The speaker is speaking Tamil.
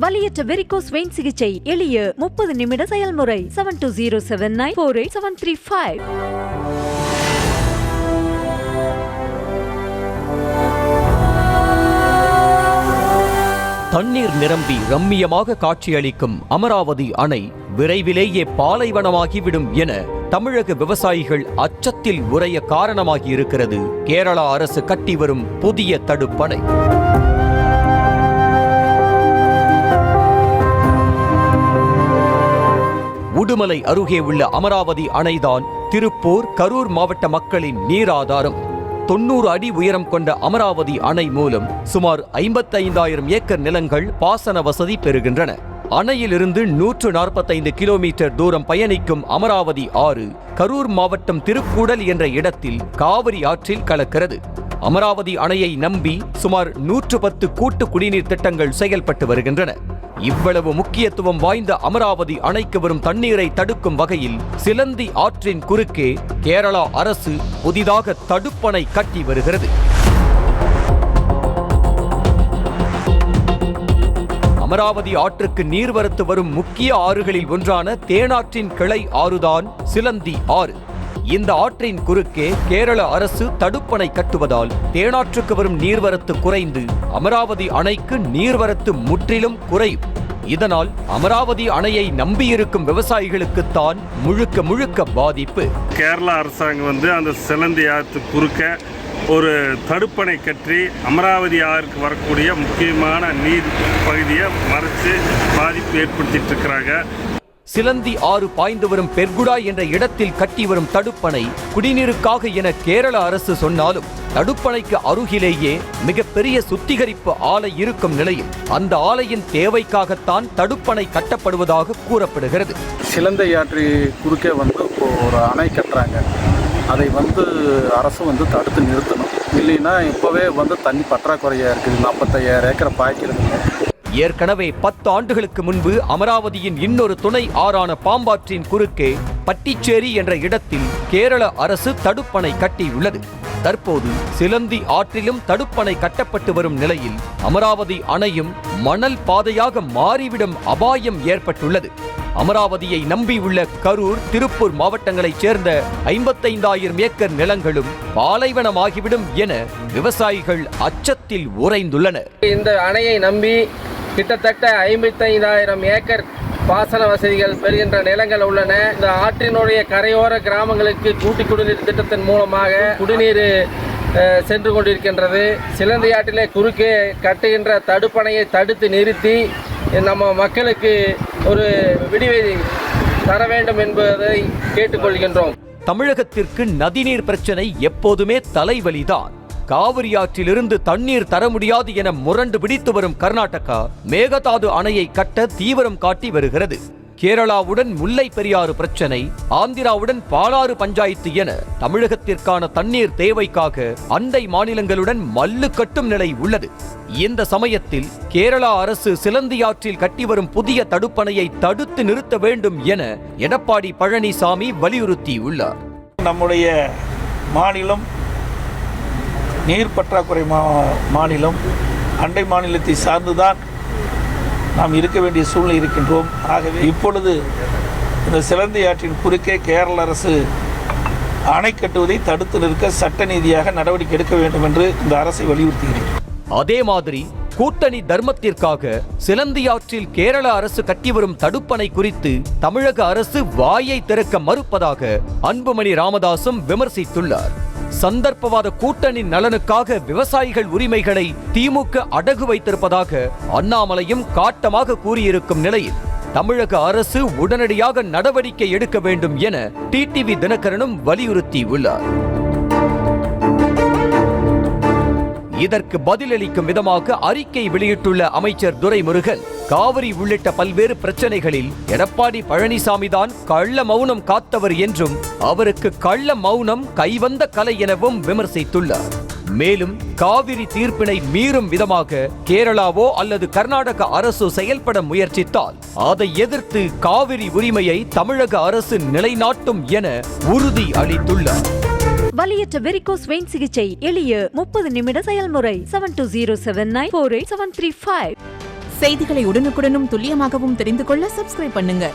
வலியற்ற வெரிகோஸ் வெயின் சிகிச்சை எளிய 30 நிமிட செயல்முறை 7207948735. தண்ணீர் நிரம்பி ரம்மியமாக காட்சியளிக்கும் அமராவதி அணை விரைவிலேயே பாலைவனமாகிவிடும் என தமிழக விவசாயிகள் அச்சத்தில் உறைய காரணமாகி இருக்கிறது கேரளா அரசு கட்டி வரும் புதிய தடுப்பணை. உடுமலை அருகே உள்ள அமராவதி அணைதான் திருப்பூர், கரூர் மாவட்ட மக்களின் நீராதாரம். 90 அடி உயரம் கொண்ட அமராவதி அணை மூலம் சுமார் 55,000 ஏக்கர் நிலங்கள் பாசன வசதி பெறுகின்றன. அணையிலிருந்து 145 கிலோமீட்டர் தூரம் பயணிக்கும் அமராவதி ஆறு கரூர் மாவட்டம் திருக்கூடல் என்ற இடத்தில் காவிரி ஆற்றில் கலக்கிறது. அமராவதி அணையை நம்பி சுமார் 110 கூட்டு குடிநீர் திட்டங்கள் செயல்பட்டு வருகின்றன. இவ்வளவு முக்கியத்துவம் வாய்ந்த அமராவதி அணைக்கு வரும் தண்ணீரை தடுக்கும் வகையில் சிலந்தி ஆற்றின் குறுக்கே கேரளா அரசு புதிதாக தடுப்பணை கட்டி வருகிறது. அமராவதி ஆற்றுக்கு நீர்வரத்து வரும் முக்கிய ஆறுகளில் ஒன்றான தேனாற்றின் கிளை ஆறுதான் சிலந்தி ஆறு. இந்த ஆற்றின் குறுக்கே கேரள அரசு தடுப்பணை கட்டுவதால் தேனாற்றுக்கு வரும் நீர்வரத்து குறைந்து அமராவதி அணைக்கு நீர்வரத்து முற்றிலும் குறையும். இதனால் அமராவதி அணையை நம்பியிருக்கும் விவசாயிகளுக்குத்தான் முழுக்க பாதிப்பு. கேரளா அரசாங்கம் அந்த சிலந்தி ஆற்று குறுக்க ஒரு தடுப்பணை கட்டி அமராவதி ஆறுக்கு வரக்கூடிய முக்கியமான நீர் பகுதியை மறைச்சு பாதிப்பு ஏற்படுத்திட்டு இருக்கிறாங்க. சிலந்தி ஆறு பாய்ந்து வரும் பெர்குடா என்ற இடத்தில் கட்டி வரும் தடுப்பணை குடிநீருக்காக என கேரள அரசு சொன்னாலும் தடுப்பணைக்கு அருகிலேயே மிகப்பெரிய சுத்திகரிப்பு ஆலை இருக்கும் நிலையில் அந்த ஆலையின் தேவைக்காகத்தான் தடுப்பணை கட்டப்படுவதாக கூறப்படுகிறது. சிலந்தி ஆற்று குறுக்கே ஒரு அணை கட்டுறாங்க. அதை அரசு தடுத்து நிறுத்தணும். இல்லைன்னா இப்போவே தண்ணி பற்றாக்குறையா இருக்குது. 45,000 ஏக்கர் பாய்க்கிறது. ஏற்கனவே 10 ஆண்டுகளுக்கு முன்பு அமராவதியின் இன்னொரு துணை ஆறான பாம்பாற்றின் குறுக்கே பட்டிச்சேரி என்ற இடத்தில் கேரள அரசு தடுப்பணை கட்டியுள்ளது. தற்போது சிலந்தி ஆற்றிலும் தடுப்பணை கட்டப்பட்டு வரும் நிலையில் அமராவதி அணையும் மணல் பாதையாக மாறிவிடும் அபாயம் ஏற்பட்டுள்ளது. அமராவதியை நம்பியுள்ள கரூர், திருப்பூர் மாவட்டங்களைச் சேர்ந்த 55,000 ஏக்கர் நிலங்களும் பாலைவனமாகிவிடும் என விவசாயிகள் அச்சத்தில் உறைந்துள்ளனர். இந்த அணையை நம்பி கிட்டத்தட்ட 55,000 ஏக்கர் பாசன வசதிகள் பெறுகின்ற நிலங்கள் உள்ளன. இந்த ஆற்றினுடைய கரையோர கிராமங்களுக்கு கூட்டு குடிநீர் திட்டத்தின் மூலமாக குடிநீர் சென்று கொண்டிருக்கின்றது. சிலந்தி ஆற்றிலே குறுக்கே கட்டுகின்ற தடுப்பணையை தடுத்து நிறுத்தி நம்ம மக்களுக்கு ஒரு விடிவை தர வேண்டும் என்பதை கேட்டுக்கொள்கின்றோம். தமிழகத்திற்கு நதிநீர் பிரச்சனை எப்போதுமே தலைவலிதான். காவிரி ஆற்றிலிருந்து தண்ணீர் தர முடியாது என முரண்டு பிடித்து வரும் கர்நாடகா மேகதாது அணையை கட்ட தீவிரம் காட்டி வருகிறது. கேரளாவுடன் முல்லை பெரியாறு பிரச்சனை, ஆந்திராவுடன் பாலாறு பஞ்சாயத்து என தமிழகத்திற்கான தண்ணீர் தேவைக்காக அண்டை மாநிலங்களுடன் மல்லு கட்டும் நிலை உள்ளது. இந்த சமயத்தில் கேரளா அரசு சிலந்தி ஆற்றில் கட்டி வரும் புதிய தடுப்பணையை தடுத்து நிறுத்த வேண்டும் என எடப்பாடி பழனிசாமி வலியுறுத்தியுள்ளார். நம்முடைய மாநிலம் நீர் பற்றாக்குறை மாநிலம். அண்டை மாநிலத்தை சார்ந்துதான் நாம் இருக்க வேண்டிய சூழ்நிலை இருக்கின்றோம். ஆகவே இப்பொழுது இந்த சிலந்தி ஆற்றின் குறுக்கே கேரள அரசு அணை கட்டுவதை தடுத்து நிற்க சட்ட நீதியாக நடவடிக்கை எடுக்க வேண்டும் என்று இந்த அரசை வலியுறுத்துகிறேன். அதே மாதிரி கூட்டணி தர்மத்திற்காக சிலந்தி ஆற்றில் கேரள அரசு கட்டி வரும் தடுப்பணை குறித்து தமிழக அரசு வாயை திறக்க மறுப்பதாக அன்புமணி ராமதாசும் விமர்சித்துள்ளார். சந்தர்ப்பவாத கூட்டணி நலனுக்காக விவசாயிகள் உரிமைகளை திமுக அடகு வைத்திருப்பதாக அண்ணாமலையும் காட்டமாக கூறியிருக்கும் நிலையில் தமிழக அரசு உடனடியாக நடவடிக்கை எடுக்க வேண்டும் என டிடிவி தினகரனும் வலியுறுத்தியுள்ளார். இதற்கு பதிலளிக்கும் விதமாக அறிக்கை வெளியிட்டுள்ள அமைச்சர் துரைமுருகன், காவிரி உள்ளிட்ட பல்வேறு பிரச்சனைகளில் எடப்பாடி பழனிசாமி தான் கள்ள மௌனம் காத்தவர் என்றும் அவருக்கு கள்ள மௌனம் கைவந்த கலை எனவும் விமர்சித்துள்ளார். மேலும் காவிரி தீர்ப்பினை மீறும் விதமாக கேரளாவோ அல்லது கர்நாடக அரசு செயல்பட முயற்சித்தால் அதை எதிர்த்து காவிரி உரிமையை தமிழக அரசு நிலைநாட்டும் என உறுதி அளித்துள்ளார். வலியற்ற வெரிகோஸ் வெயின் சிகிச்சை எளிய 30 நிமிட செயல்முறை 7207948735. செய்திகளை உடனுக்குடனும் துல்லியமாகவும் தெரிந்து கொள்ள சப்ஸ்கிரைப் பண்ணுங்க.